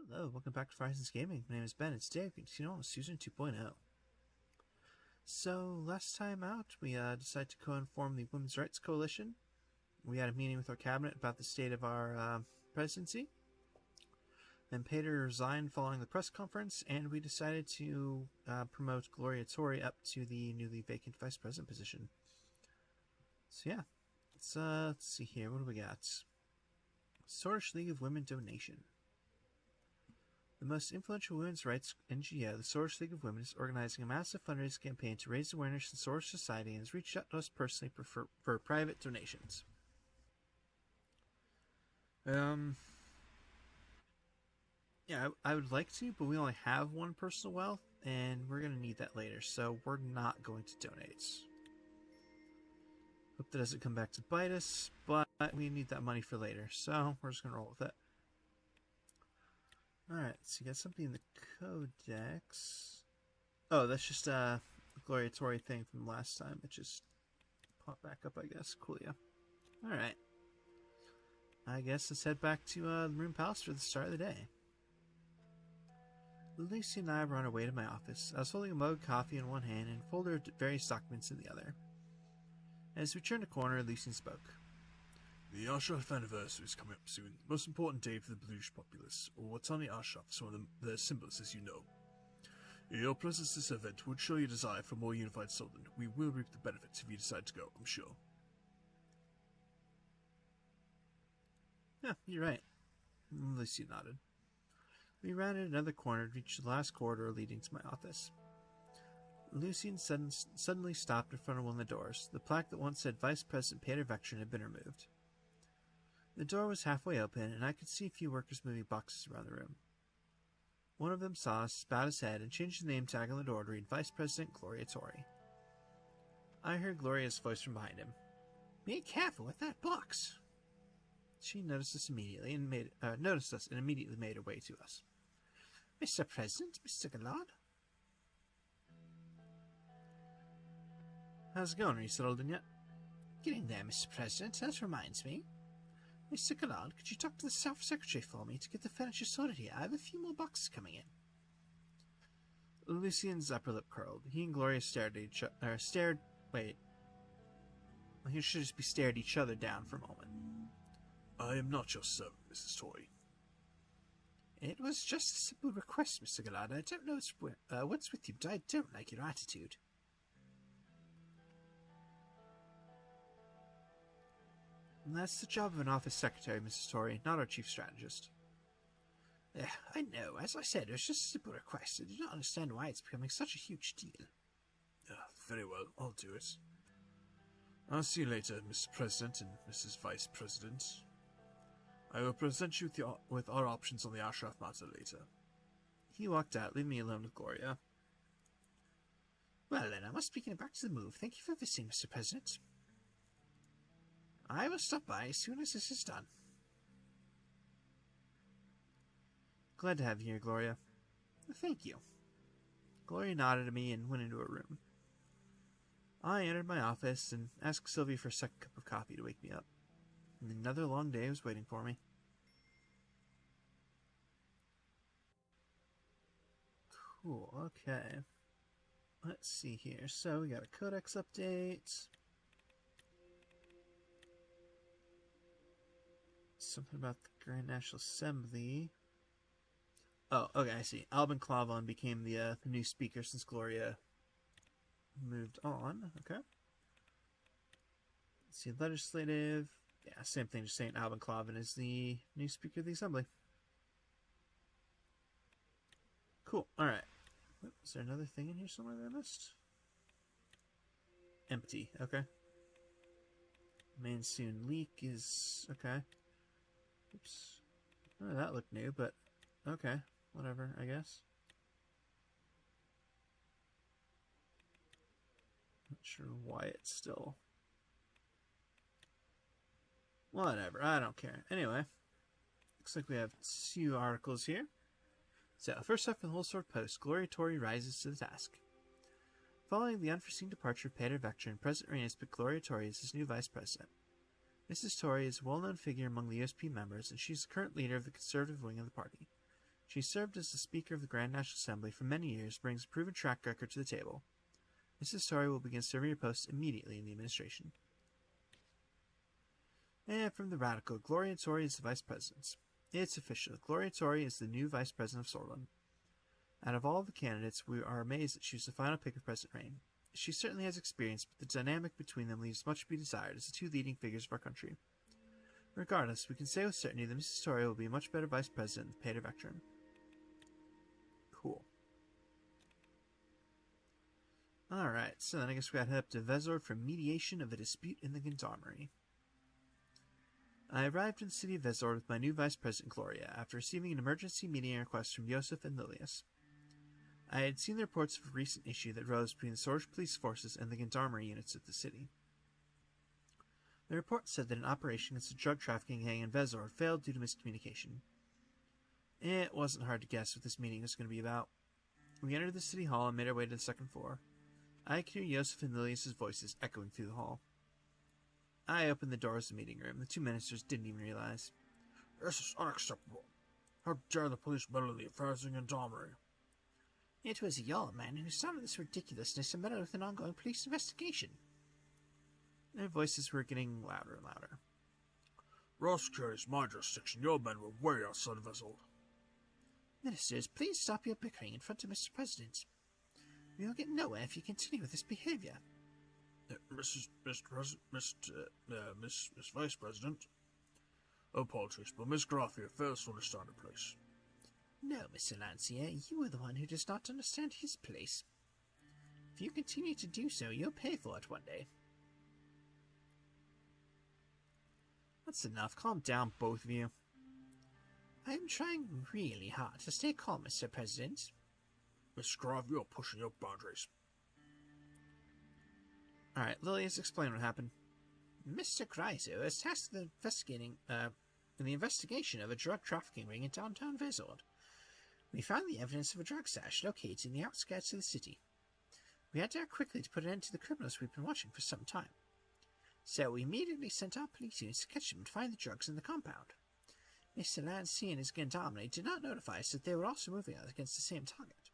Hello, welcome back to Horizons Gaming. My name is Ben, and today we continue on with Suzerain 2.0. So, last time out, we decided to co-inform the Women's Rights Coalition. We had a meeting with our cabinet about the state of our presidency. Then Peter resigned following the press conference, and we decided to promote Gloria Tori up to the newly vacant vice president position. So yeah, let's see here, what do we got? Source League of Women donation. The most influential women's rights NGO, the Source League of Women, is organizing a massive fundraising campaign to raise awareness in Source society and has reached out to us personally for private donations. Yeah, I would like to, but we only have one personal wealth, and we're going to need that later, so we're not going to donate. Hope that doesn't come back to bite us, but we need that money for later, so we're just going to roll with it. Alright, so you got something in the codex. Oh, that's just a Gloria Tori thing from last time. It just popped back up, I guess. Cool, yeah. Alright. I guess let's head back to the Room Palace for the start of the day. Lucy and I were on our way to my office. I was holding a mug of coffee in one hand and a folder of various documents in the other. As we turned a corner, Lucian spoke. The Arshof anniversary is coming up soon. Most important day for the Bluish populace, or what's on the Arshof is one of their symbols, as you know. Your presence at this event would show your desire for more unified Solent. We will reap the benefits if you decide to go, I'm sure. Yeah, you're right. Lucy nodded. We rounded another corner and reached the last corridor leading to my office. Lucian suddenly stopped in front of one of the doors. The plaque that once said Vice President Peter Vectrin had been removed. The door was halfway open, and I could see a few workers moving boxes around the room. One of them saw us, bowed his head, and changed the name tag on the door to read Vice President Gloria Tori. I heard Gloria's voice from behind him. Be careful with that box. She noticed us immediately and immediately made her way to us. Mr. President, Mr. Gallard. How's it going? Are you settled in yet? Getting there, Mr. President. That reminds me. Mr. Gallard, could you talk to the Self-Secretary for me to get the furniture sorted here? I have a few more boxes coming in. Lucian's upper lip curled. He and Gloria stared at each other. He should just be stared each other down for a moment. I am not your servant, Mrs. Tori. It was just a simple request, Mr. Gallard. I don't know what's with you, but I don't like your attitude. That's the job of an office secretary, Mrs. Tori, not our chief strategist. I know. As I said, it was just a simple request. I do not understand why it's becoming such a huge deal. Very well, I'll do it. I'll see you later, Mr. President and Mrs. Vice President. I will present you with our options on the Ashraf matter later. He walked out, leaving me alone with Gloria. Well then, I must be getting back to the move. Thank you for visiting, Mr. President. I will stop by as soon as this is done. Glad to have you here, Gloria. Thank you. Gloria nodded at me and went into her room. I entered my office and asked Sylvie for a second cup of coffee to wake me up. And another long day was waiting for me. Cool, okay. Let's see here. So, we got a codex update. Something about the Grand National Assembly. Oh, okay, I see. Albin Clavon became the new speaker since Gloria moved on. Okay. Let's see, legislative. Yeah, same thing, just saying Albin Clavon is the new speaker of the Assembly. Cool, alright. Is there another thing in here somewhere that I missed? Empty, okay. Monsoon leak is... okay. Oops. Oh, that looked new, but okay. Whatever, I guess. Not sure why it's still... whatever, I don't care. Anyway, looks like we have 2 articles here. So, first up from the Whole Sword Post, Gloria Tori rises to the task. Following the unforeseen departure of Peter Vectrin, President Reina picked Gloria Tori as his new vice president. Mrs. Tori is a well-known figure among the USP members, and she is the current leader of the conservative wing of the party. She served as the Speaker of the Grand National Assembly for many years, brings a proven track record to the table. Mrs. Tori will begin serving her post immediately in the administration. And from the Radical, Gloria Tori is the Vice President. It's official. Gloria Tori is the new Vice President of Sorlin. Out of all the candidates, we are amazed that she was the final pick of President Rain. She certainly has experience, but the dynamic between them leaves much to be desired as the two leading figures of our country. Regardless, we can say with certainty that Mrs. Tori will be a much better Vice President than Peter Vectron. Cool. Alright, so then I guess we gotta head up to Vezord for mediation of a dispute in the Gendarmerie. I arrived in the city of Vezord with my new Vice President Gloria, after receiving an emergency meeting request from Yosef and Lilius. I had seen the reports of a recent issue that rose between the Sorge police forces and the Gendarmerie units of the city. The report said that an operation against a drug trafficking gang in Vezord failed due to miscommunication. It wasn't hard to guess what this meeting was going to be about. We entered the city hall and made our way to the second floor. I could hear Yosef and Lilius' voices echoing through the hall. I opened the doors of the meeting room. The two ministers didn't even realize. This is unacceptable. How dare the police meddle in the affairs of the Gendarmerie? It was your man who started this ridiculousness and meddled with an ongoing police investigation. Their voices were getting louder and louder. Raw security is my jurisdiction. Your men were way outside of Vezord. Ministers, please stop your bickering in front of Mr. President. We will get nowhere if you continue with this behavior. Miss Vice President. Apologies, but Miss Graffia fails to understand her place. No, Mr. Lancier, you are the one who does not understand his place. If you continue to do so, you'll pay for it one day. That's enough. Calm down, both of you. I am trying really hard to stay calm, Mr. President. Miss Graff, you're pushing your boundaries. Alright, Lilius, explain what happened. Mr. Greiser is tasked with the investigation of a drug trafficking ring in downtown Vezord. We found the evidence of a drug stash located in the outskirts of the city. We had to act quickly to put an end to the criminals we've been watching for some time. So we immediately sent our police units to catch them and find the drugs in the compound. Mr. Lancier and his Gendarmerie did not notify us that they were also moving out against the same target.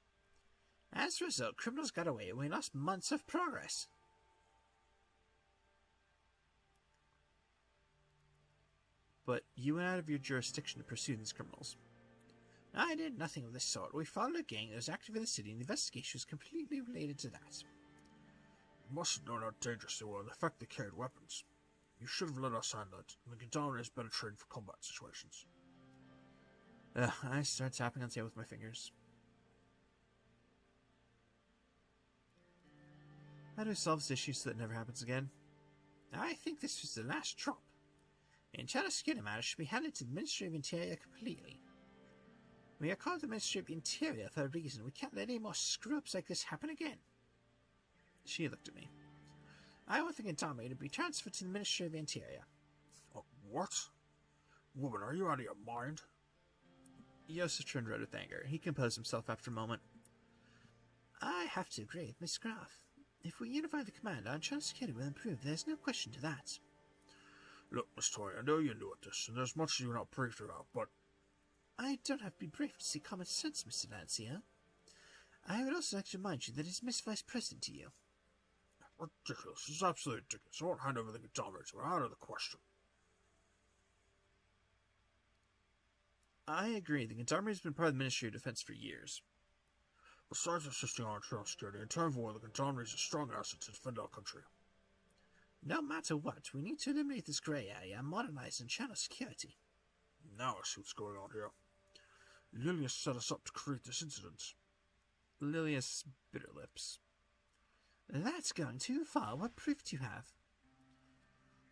As a result, criminals got away and we lost months of progress. But you went out of your jurisdiction to pursue these criminals. I did nothing of this sort. We followed a gang that was active in the city and the investigation was completely related to that. You must have known how dangerous they were and the fact they carried weapons. You should have let us handle it, and the Gendarmerie is better trained for combat situations. I start tapping on the table with my fingers. How do we solve this issue so that it never happens again? I think this was the last drop. The internal security matter should be handed to the Ministry of Interior completely. We are called the Ministry of Interior for a reason. We can't let any more screw-ups like this happen again. She looked at me. I want the Gendarmerie to be transferred to the Ministry of Interior. What? Woman, are you out of your mind? Yosef turned red with anger. He composed himself after a moment. I have to agree with Miss Graff. If we unify the command, our internal security will improve. There's no question to that. Look, Miss Toy, I know you're new at this, and there's much you're not briefed about, but... I don't have to be briefed to see common sense, Mr. Lancier. I would also like to remind you that it's Miss Vice President to you. Ridiculous. It's absolutely ridiculous. I won't hand over the Gendarmerie to her. Out of the question. I agree. The Gendarmerie has been part of the Ministry of Defense for years. Besides assisting our internal security, in time of war, the Gendarmerie is a strong asset to defend our country. No matter what, we need to eliminate this grey area and modernize internal security. Now I see what's going on here. Lilius set us up to create this incident. Lilius bit her lips. That's going too far. What proof do you have?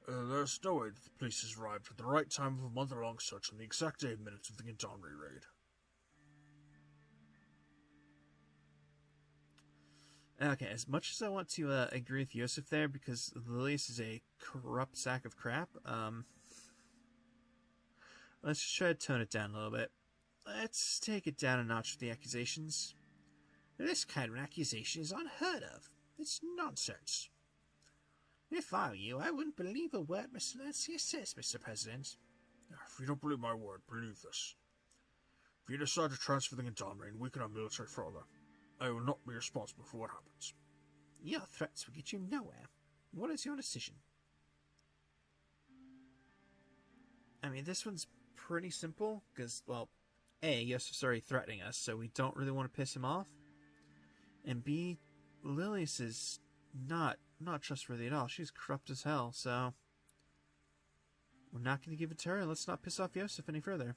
There's no way that the police has arrived at the right time of a month-long search on the exact day and minutes of the Gendarmerie raid. Okay, as much as I want to agree with Yosef there, because Lilius is a corrupt sack of crap, let's just try to tone it down a little bit. Let's take it down a notch with the accusations. This kind of an accusation is unheard of. It's nonsense. If I were you, I wouldn't believe a word Mr. Lancier says, Mr. President. If you don't believe my word, believe this. If you decide to transfer the Gendarmerie and weaken our military further, I will not be responsible for what happens. Your threats will get you nowhere. What is your decision? I mean, this one's pretty simple, because, well, A, Yosef's already threatening us, so we don't really want to piss him off. And B, Lilius is not trustworthy at all. She's corrupt as hell, so we're not going to give it to her, and let's not piss off Yosef any further.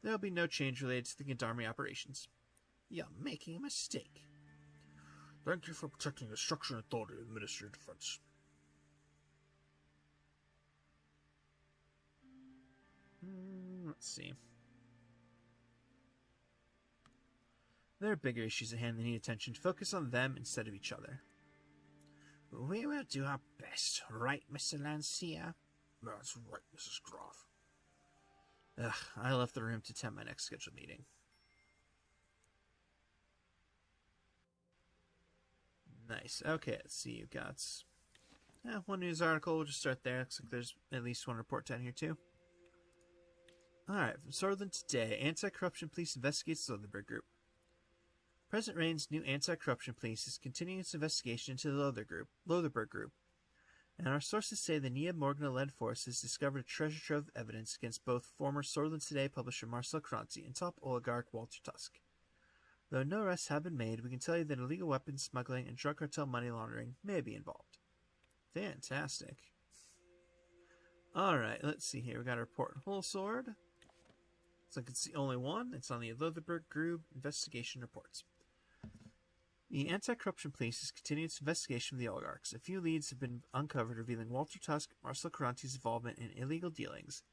There'll be no change related to the Gendarmerie operations. You're making a mistake. Thank you for protecting the structure and authority of the Ministry of Defense. Let's see. There are bigger issues at hand that need attention. Focus on them instead of each other. We will do our best, right, Mr. Lancia? That's right, Mrs. Graf. I left the room to attend my next scheduled meeting. Nice. Okay, let's see. You've got one news article. We'll just start there. Looks like there's at least one report down here, too. Alright, from Sordland today. Anti-Corruption Police investigates Lothar Group. President Rain's new anti-corruption police is continuing its investigation into the Lothar Group. And our sources say the Nia Morgana-led force has discovered a treasure trove of evidence against both former Sordland Today publisher Marcel Kranti and top oligarch Walter Tusk. Though no arrests have been made, we can tell you that illegal weapons smuggling and drug cartel money laundering may be involved. Fantastic. Alright, let's see here. We got a report on Whole Sword. Looks like it's the only one. It's on the Lothar Group investigation reports. The anti-corruption police has continued its investigation of the oligarchs. A few leads have been uncovered revealing Walter Tusk and Marcel Karanti's involvement in illegal dealings,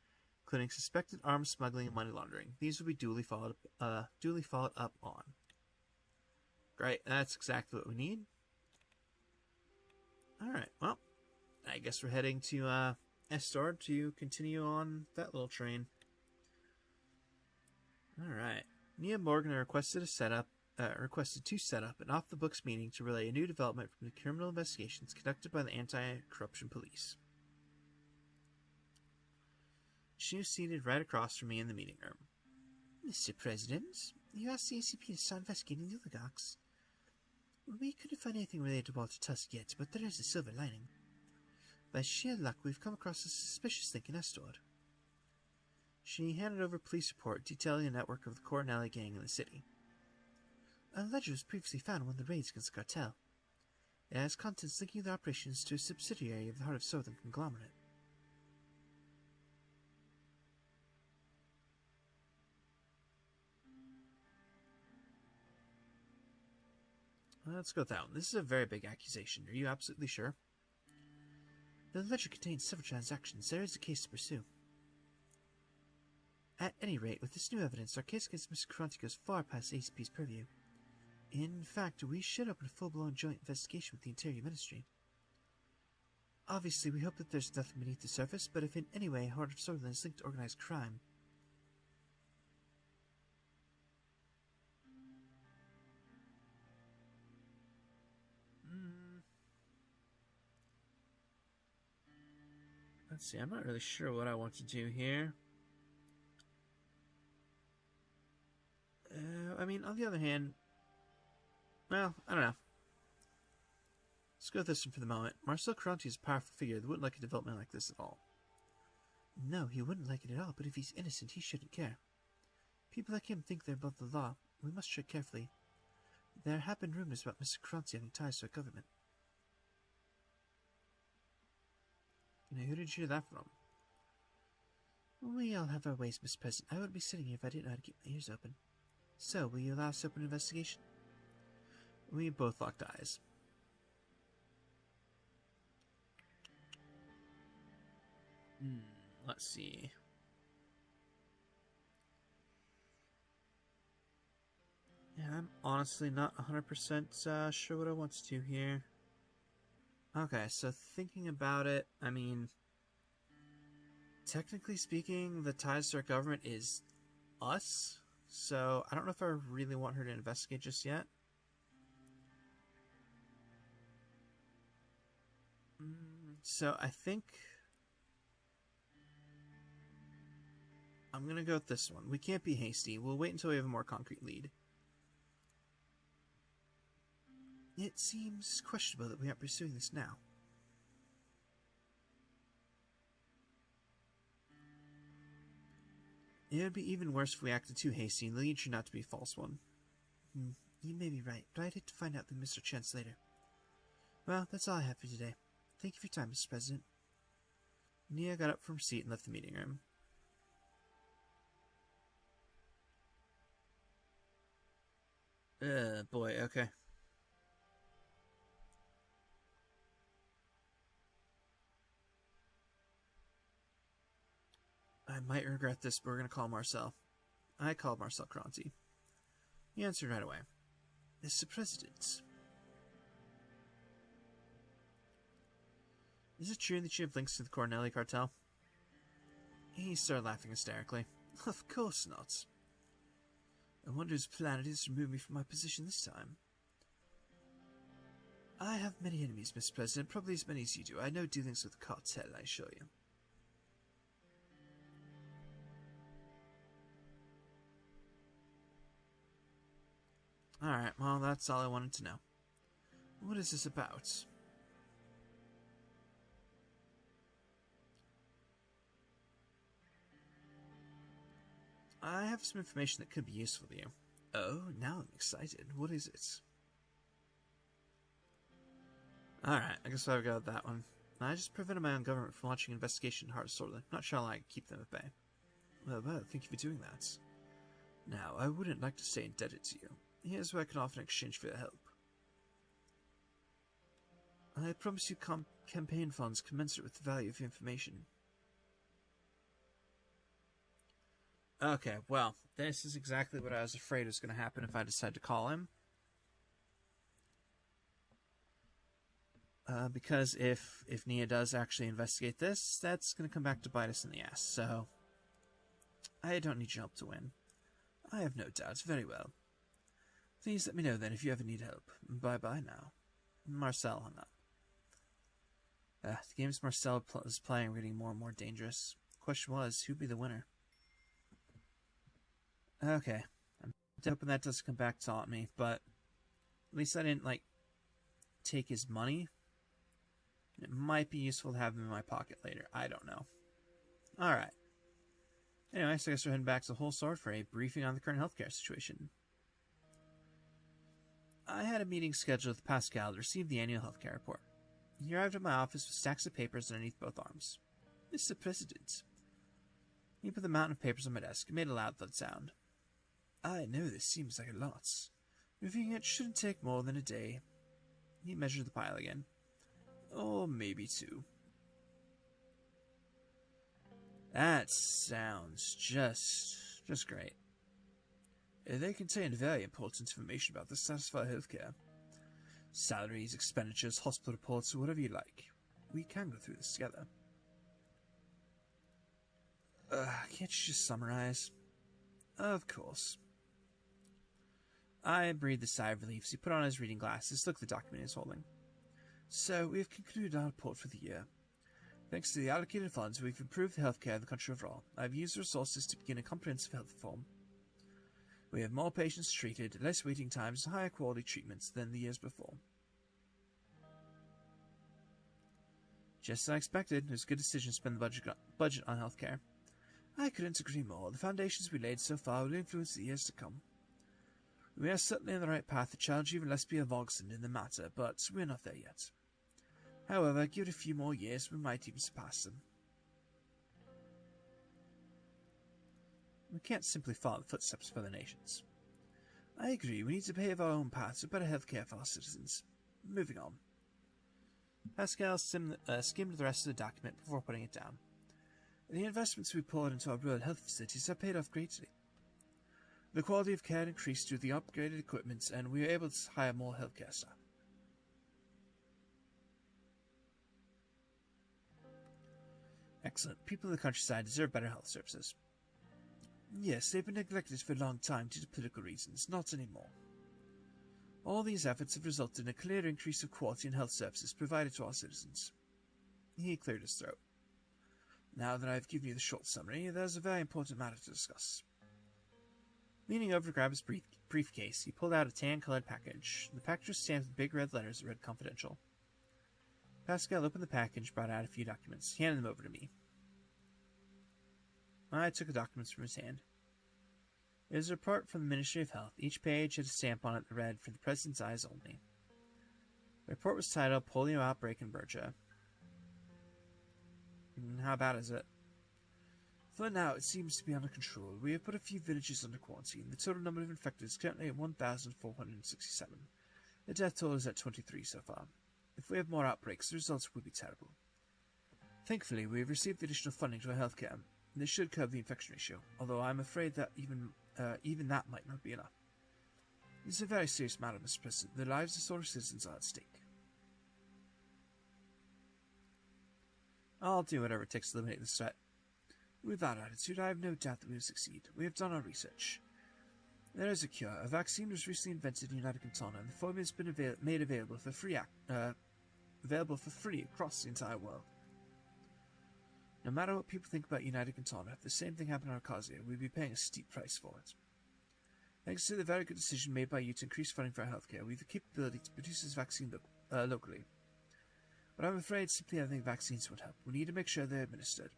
including suspected arms smuggling and money laundering. These will be duly followed up on. Great, that's exactly what we need. Alright, well, I guess we're heading to Estor to continue on that little train. Alright. Nia Morgan requested to set up an off-the-books meeting to relay a new development from the criminal investigations conducted by the anti-corruption police. She was seated right across from me in the meeting room. Mr. President, you asked the ACP to start investigating the oligarchs. We couldn't find anything related to Walter Tusk yet, but there is a silver lining. By sheer luck, we've come across a suspicious link in Estor. She handed over a police report detailing a network of the Coronelli gang in the city. A ledger was previously found in one of the raids against the cartel. It has contents linking the operations to a subsidiary of the Heart of Southern conglomerate. Let's go with that one. This is a very big accusation. Are you absolutely sure? The ledger contains several transactions. There is a case to pursue. At any rate, with this new evidence, our case against Mr. Karanti goes far past ACP's purview. In fact, we should open a full-blown joint investigation with the Interior Ministry. Obviously, we hope that there's nothing beneath the surface, but if in any way Heart of Sutherland is linked to organized crime... Let's see, I'm not really sure what I want to do here. I mean, on the other hand, well, I don't know. Let's go with this one for the moment. Marcel Karanti is a powerful figure that wouldn't like a development like this at all. No, he wouldn't like it at all, but if he's innocent, he shouldn't care. People like him think they're above the law. We must tread carefully. There have been rumors about Mr. Karanti having ties to our government. Now, who did you hear that from? We all have our ways, Mr. President. I wouldn't be sitting here if I didn't know how to keep my ears open. So, will you allow us to open an investigation? We both locked eyes. Let's see. Yeah, I'm honestly not 100% sure what I want to do here. Okay, so thinking about it, I mean, technically speaking, the ties to our government is us, so I don't know if I really want her to investigate just yet. So I think I'm I'm gonna go with this one. We can't be hasty. We'll wait until we have a more concrete lead. It seems questionable that we aren't pursuing this now. It would be even worse if we acted too hasty, and the lead should not to be a false one. You may be right, but I'd hate to find out through Mr. Chance later. Well, that's all I have for today. Thank you for your time, Mr. President. Nia got up from her seat and left the meeting room. Boy, okay. I might regret this, but we're going to call Marcel. I called Marcel Cronty. He answered right away. Mr. President. Is it true that you have links to the Cornelli cartel? He started laughing hysterically. Of course not. I wonder whose plan it is to remove me from my position this time. I have many enemies, Mr. President, probably as many as you do. I know dealings with the cartel, I assure you. Alright, well, that's all I wanted to know. What is this about? I have some information that could be useful to you. Oh, now I'm excited. What is it? Alright, I guess I've got that one. I just prevented my own government from launching an investigation into Heart Sortler. Not sure I keep them at bay. Well, thank you for doing that. Now, I wouldn't like to stay indebted to you. Here's what I can offer in exchange for your help. I promise you campaign funds commensurate with the value of your information. Okay, well, this is exactly what I was afraid was going to happen if I decided to call him. Because if Nia does actually investigate this, that's going to come back to bite us in the ass, so I don't need your help to win. I have no doubts. Very well. Please let me know then if you ever need help. Bye-bye now. Marcel hung up. The games Marcel is playing were getting more and more dangerous. The question was, who'd be the winner? Okay. I'm hoping that doesn't come back to haunt me, but at least I didn't, take his money. It might be useful to have him in my pocket later. I don't know. Alright. Anyway, so I guess we're heading back to the Whole Sword for a briefing on the current healthcare situation. I had a meeting scheduled with Pascal to receive the annual healthcare report. He arrived at my office with stacks of papers underneath both arms. Mr. President. He put the mountain of papers on my desk and made a loud thud sound. I know this seems like a lot. Reviewing it shouldn't take more than a day. He measured the pile again. Or maybe two. That sounds just great. They contain very important information about the status of our healthcare. Salaries, expenditures, hospital reports, whatever you like. We can go through this together. Can't you just summarize? Of course. I breathed a sigh of relief as he put on his reading glasses, looked at the document he was holding. So, we have concluded our report for the year. Thanks to the allocated funds, we've improved the healthcare of the country overall. I've used the resources to begin a comprehensive health reform. We have more patients treated, less waiting times, and higher quality treatments than the years before. Just as I expected, it was a good decision to spend the budget on healthcare. I couldn't agree more. The foundations we laid so far will influence the years to come. We are certainly on the right path to challenge even Lesbia Vogson in the matter, but we're not there yet. However, give it a few more years, we might even surpass them. We can't simply follow the footsteps of other nations. I agree, we need to pave our own path to better healthcare for our citizens. Moving on. Pascal skimmed the rest of the document before putting it down. The investments we poured into our rural health facilities have paid off greatly. The quality of care increased through the upgraded equipment, and we were able to hire more healthcare staff. Excellent. People in the countryside deserve better health services. Yes, they've been neglected for a long time due to political reasons, not anymore. All these efforts have resulted in a clear increase of quality in health services provided to our citizens. He cleared his throat. Now that I've given you the short summary, there's a very important matter to discuss. Leaning over to grab his briefcase, he pulled out a tan-colored package. The package was stamped with big red letters that read confidential. Pascal opened the package, brought out a few documents. He handed them over to me. I took the documents from his hand. It was a report from the Ministry of Health. Each page had a stamp on it that read, "For the President's eyes only." The report was titled Polio Outbreak in Berja. How bad is it? For now, it seems to be under control. We have put a few villages under quarantine. The total number of infected is currently at 1,467. The death toll is at 23 so far. If we have more outbreaks, the results will be terrible. Thankfully, we have received additional funding to our healthcare. This should curb the infection ratio, although I'm afraid that even that might not be enough. This is a very serious matter, Mr. President. The lives of our citizens are at stake. I'll do whatever it takes to eliminate this threat. With that attitude, I have no doubt that we will succeed. We have done our research. There is a cure. A vaccine was recently invented in the United Kingdom, and the formula has been made available for free across the entire world. No matter what people think about United Kingdom, if the same thing happened in Arcasia, we'd be paying a steep price for it. Thanks to the very good decision made by you to increase funding for our healthcare, we have the capability to produce this vaccine locally. But I'm afraid simply having vaccines won't help. We need to make sure they're administered.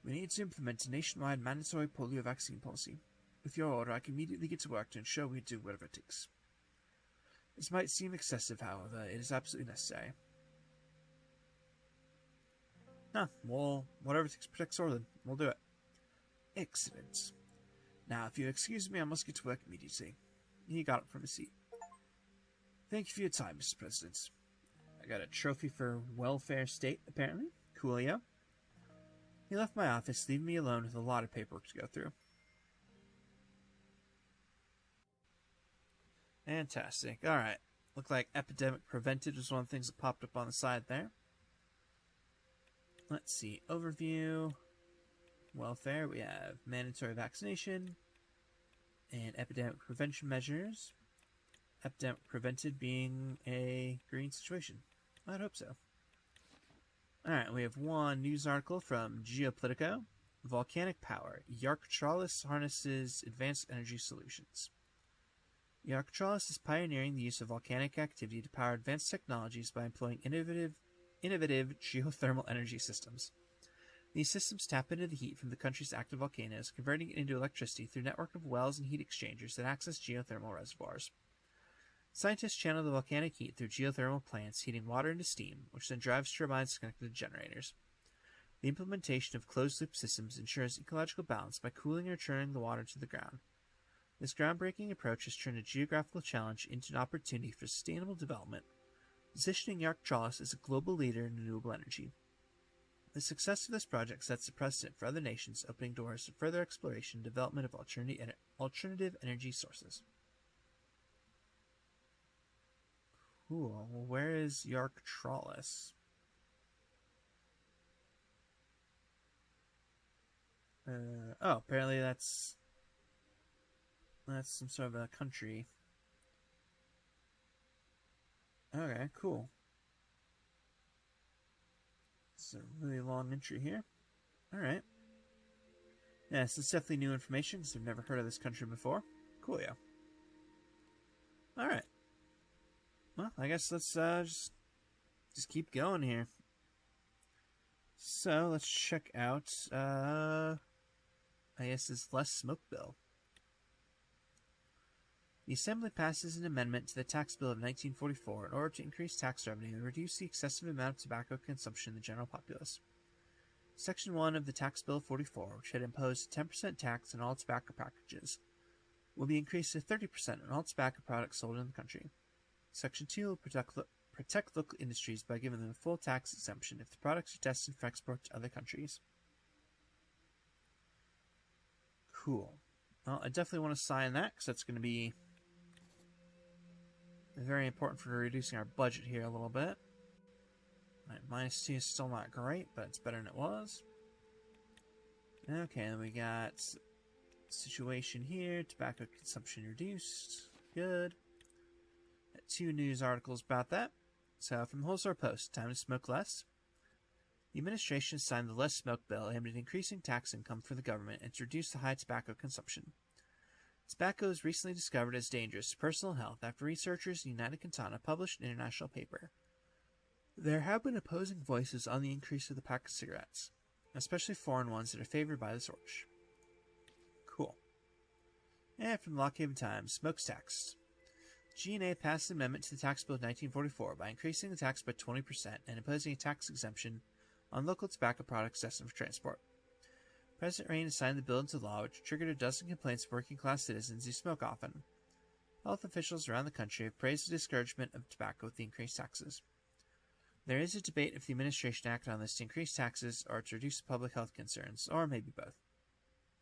We need to implement a nationwide mandatory polio vaccine policy. With your order, I can immediately get to work to ensure we do whatever it takes. This might seem excessive, however, it is absolutely necessary. Well, whatever it takes to protect Sorlin, we'll do it. Excellent. Now, if you'll excuse me, I must get to work immediately. He got up from his seat. Thank you for your time, Mr. President. I got a trophy for welfare state, apparently. Coolio. He left my office, leaving me alone with a lot of paperwork to go through. Fantastic. Alright. Looked like epidemic prevented was one of the things that popped up on the side there. Let's see. Overview. Welfare. We have mandatory vaccination. And epidemic prevention measures. Epidemic prevented being a green situation. I'd hope so. Alright, we have one news article from Geopolitico. Volcanic power. Yarktralis harnesses advanced energy solutions. Yarktralis is pioneering the use of volcanic activity to power advanced technologies by employing innovative geothermal energy systems. These systems tap into the heat from the country's active volcanoes, converting it into electricity through a network of wells and heat exchangers that access geothermal reservoirs. Scientists channel the volcanic heat through geothermal plants, heating water into steam, which then drives turbines connected to generators. The implementation of closed-loop systems ensures ecological balance by cooling and returning the water to the ground. This groundbreaking approach has turned a geographical challenge into an opportunity for sustainable development, positioning Yarktralis as a global leader in renewable energy. The success of this project sets a precedent for other nations, opening doors to further exploration and development of alternative energy sources. Cool. Well, where is Yarktralis? Apparently that's some sort of a country. Okay, cool. It's a really long entry here. Alright. Yeah, this is definitely new information because I've never heard of this country before. Cool, yeah. Alright. Well, I guess let's just keep going here. So, let's check out, I guess this less smoke bill. The Assembly passes an amendment to the tax bill of 1944 in order to increase tax revenue and reduce the excessive amount of tobacco consumption in the general populace. Section 1 of the tax bill of 44, which had imposed a 10% tax on all tobacco packages, will be increased to 30% on all tobacco products sold in the country. Section 2 will protect local industries by giving them a full tax exemption if the products are destined for export to other countries. Cool. Well, I definitely want to sign that because that's going to be very important for reducing our budget here a little bit. Right, -2 is still not great, but it's better than it was. Okay, then we got situation here. Tobacco consumption reduced. Good. Got 2 news articles about that. So, from the Wholesale Post, time to smoke less. The administration signed the Less Smoke Bill aimed at increasing tax income for the government and to reduce the high tobacco consumption. Tobacco was recently discovered as dangerous to personal health after researchers in United Cantona published an international paper. There have been opposing voices on the increase of the pack of cigarettes, especially foreign ones that are favored by the Sorge. Cool. And from the Lockhaven Times, smokes taxed. G&A passed an amendment to the tax bill of 1944 by increasing the tax by 20% and imposing a tax exemption on local tobacco products destined for transport. President Rain signed the bill into law, which triggered a dozen complaints of working-class citizens who smoke often. Health officials around the country have praised the discouragement of tobacco with the increased taxes. There is a debate if the administration acted on this to increase taxes or to reduce public health concerns, or maybe both.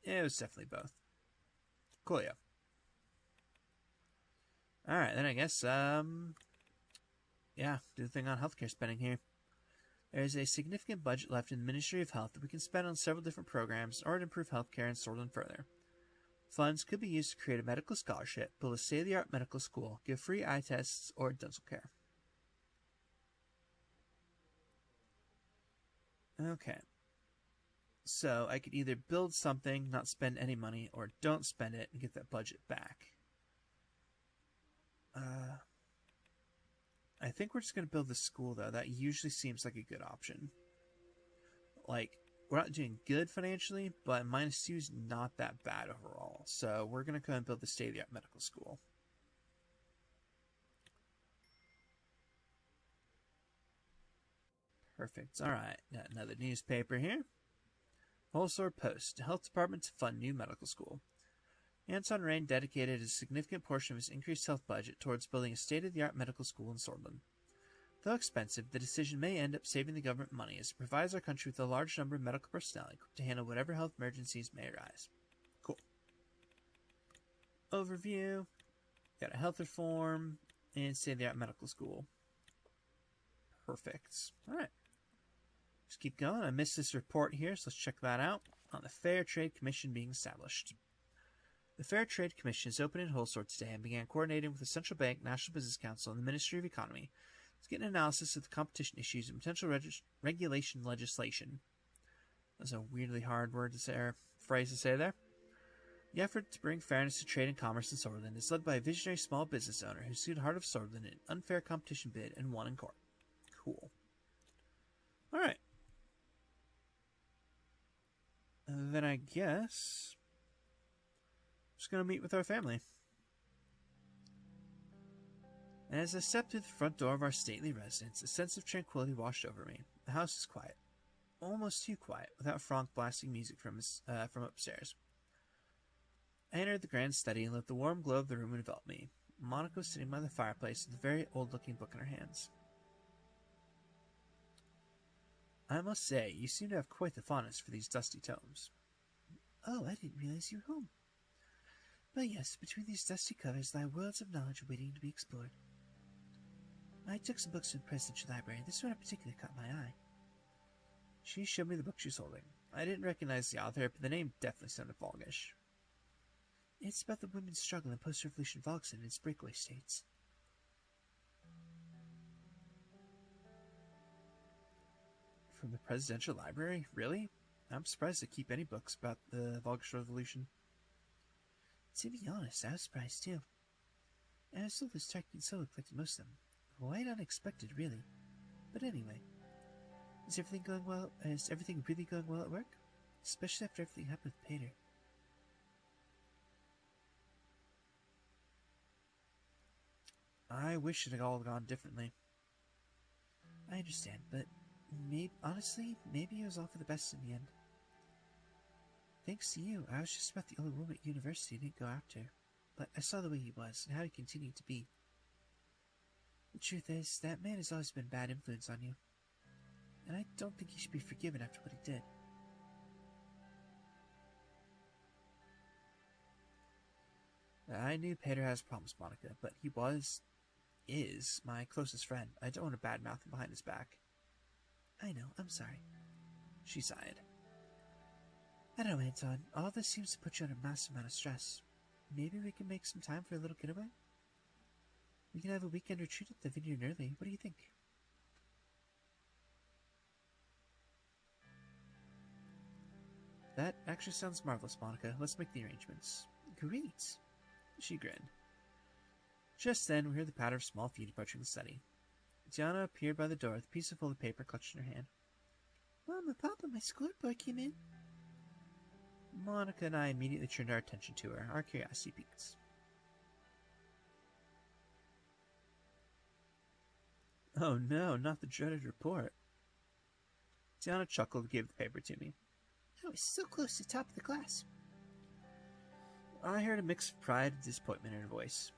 It was definitely both. Coolio. Alright, then I guess, do the thing on healthcare spending here. There is a significant budget left in the Ministry of Health that we can spend on several different programs or to improve healthcare in Sordland further. Funds could be used to create a medical scholarship, build a state-of-the-art medical school, give free eye tests, or dental care. Okay. So I could either build something, not spend any money, or don't spend it and get that budget back. I think we're just going to build the school, though. That usually seems like a good option. Like, we're not doing good financially, but -2 is not that bad overall. So we're going to go and build the state-of-the-art medical school. Perfect. Alright, got another newspaper here. Holsor Post, Health Department to fund new medical school. Anton Rain dedicated a significant portion of his increased health budget towards building a state-of-the-art medical school in Sordland. Though expensive, the decision may end up saving the government money as it provides our country with a large number of medical personnel equipped to handle whatever health emergencies may arise. Cool. Overview. Got a health reform and state-of-the-art medical school. Perfect. Alright. Just keep going. I missed this report here, so let's check that out. On the Fair Trade Commission being established. The Fair Trade Commission is open in Holsor today and began coordinating with the Central Bank, National Business Council, and the Ministry of Economy to get an analysis of the competition issues and potential regulation legislation. That's a weirdly hard word to say, or phrase to say there. The effort to bring fairness to trade and commerce in Sordland is led by a visionary small business owner who sued Heart of Sordland in an unfair competition bid and won in court. Cool. Alright. Then I guess just going to meet with our family. And as I stepped through the front door of our stately residence, a sense of tranquility washed over me. The house is quiet. Almost too quiet, without Franck blasting music from upstairs. I entered the grand study and let the warm glow of the room envelop me. Monica was sitting by the fireplace with a very old-looking book in her hands. I must say, you seem to have quite the fondness for these dusty tomes. Oh, I didn't realize you were home. But yes, between these dusty covers lie worlds of knowledge waiting to be explored. I took some books from the Presidential Library, and this one in particular caught my eye. She showed me the book she was holding. I didn't recognize the author, but the name definitely sounded Volgish. It's about the women's struggle in post-revolution Volkswagen and its breakaway states. From the Presidential Library? Really? I'm surprised they keep any books about the Volgish Revolution. To be honest, I was surprised too. I was told this Tarkin Solo collected most of them. Quite unexpected, really. But anyway, is everything going well? Is everything really going well at work? Especially after everything happened with Peter. I wish it had all gone differently. I understand, but honestly, maybe it was all for the best in the end. Thanks to you, I was just about the only woman at university who didn't go after. But I saw the way he was, and how he continued to be. The truth is, that man has always been a bad influence on you. And I don't think he should be forgiven after what he did. I knew Peter has problems, Monica, but he is my closest friend. I don't want to badmouth him behind his back. I know, I'm sorry. She sighed. I don't know, Anton. All this seems to put you under a massive amount of stress. Maybe we can make some time for a little getaway? We can have a weekend retreat at the vineyard early. What do you think? That actually sounds marvelous, Monica. Let's make the arrangements. Great. She grinned. Just then, we heard the patter of small feet approaching the study. Diana appeared by the door with a piece of folded paper clutched in her hand. Mama, Papa, my scoreboard came in. Monica and I immediately turned our attention to her, our curiosity peaked. Oh no, not the dreaded report. Diana chuckled and gave the paper to me. I was so close to the top of the class. I heard a mix of pride and disappointment in her voice.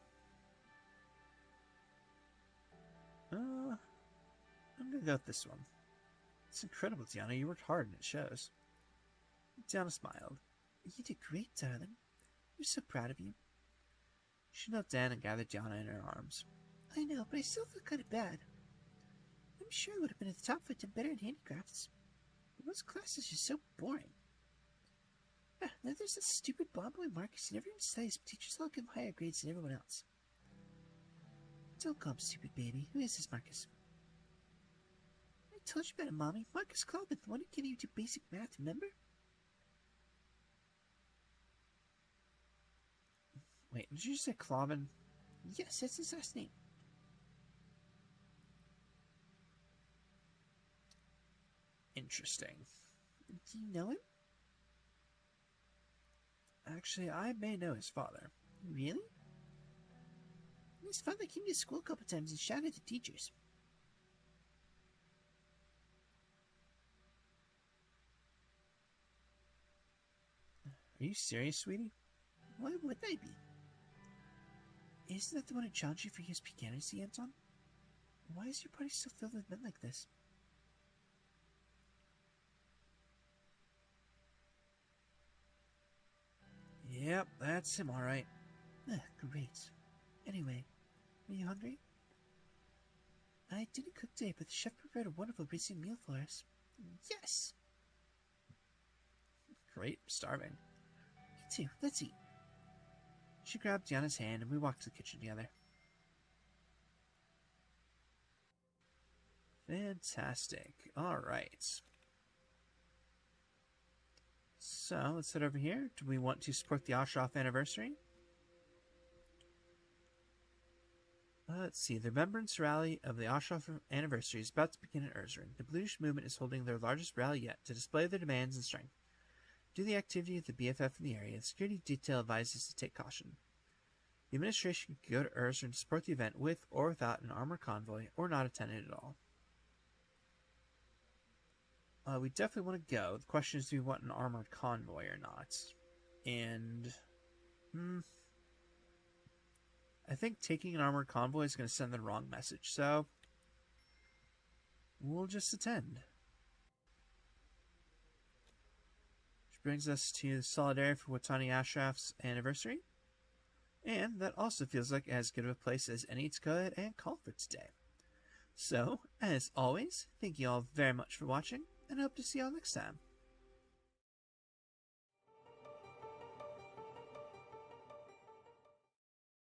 I'm gonna go with this one. It's incredible, Diana. You worked hard and it shows. Diana smiled. You did great, darling. I'm so proud of you. She knelt down and gathered Diana in her arms. I know, but I still feel kind of bad. I'm sure I would have been at the top if I'd done better in handicrafts. But those classes are so boring. Now there's that stupid blonde boy Marcus. He never even studies, but teachers all give him higher grades than everyone else. Don't call him stupid, baby. Who is this Marcus? I told you about him, Mommy. Marcus Cloudman, the one who can't even do basic math, remember? Wait, did you say Cloven? Yes, that's his last name. Interesting. Do you know him? Actually, I may know his father. Really? His father came to school a couple times and shouted at the teachers. Are you serious, sweetie? Why would I be? Isn't that the one who challenged you for USP candidacy, Anton? Why is your party still filled with men like this? Yep, that's him, all right. Great. Anyway, are you hungry? I didn't cook today, but the chef prepared a wonderful Brazilian meal for us. Yes! Great, I'm starving. Me too. Let's eat. She grabbed Diana's hand and we walked to the kitchen together. Fantastic. All right. So, let's head over here. Do we want to support the Oshoff anniversary? Let's see. The Remembrance Rally of the Oshoff anniversary is about to begin in Urzarin. The Bluish movement is holding their largest rally yet to display their demands and strength. Due to the activity of the BFF in the area, the security detail advises to take caution. The administration can go to Urzarin to support the event with or without an armored convoy, or not attend it at all. We definitely want to go. The question is, do we want an armored convoy or not? And I think taking an armored convoy is going to send the wrong message, so we'll just attend. Which brings us to Solidarity for Watani Ashraf's anniversary. And that also feels like as good of a place as any to go ahead and call for today. So, as always, thank you all very much for watching, and I hope to see you all next time.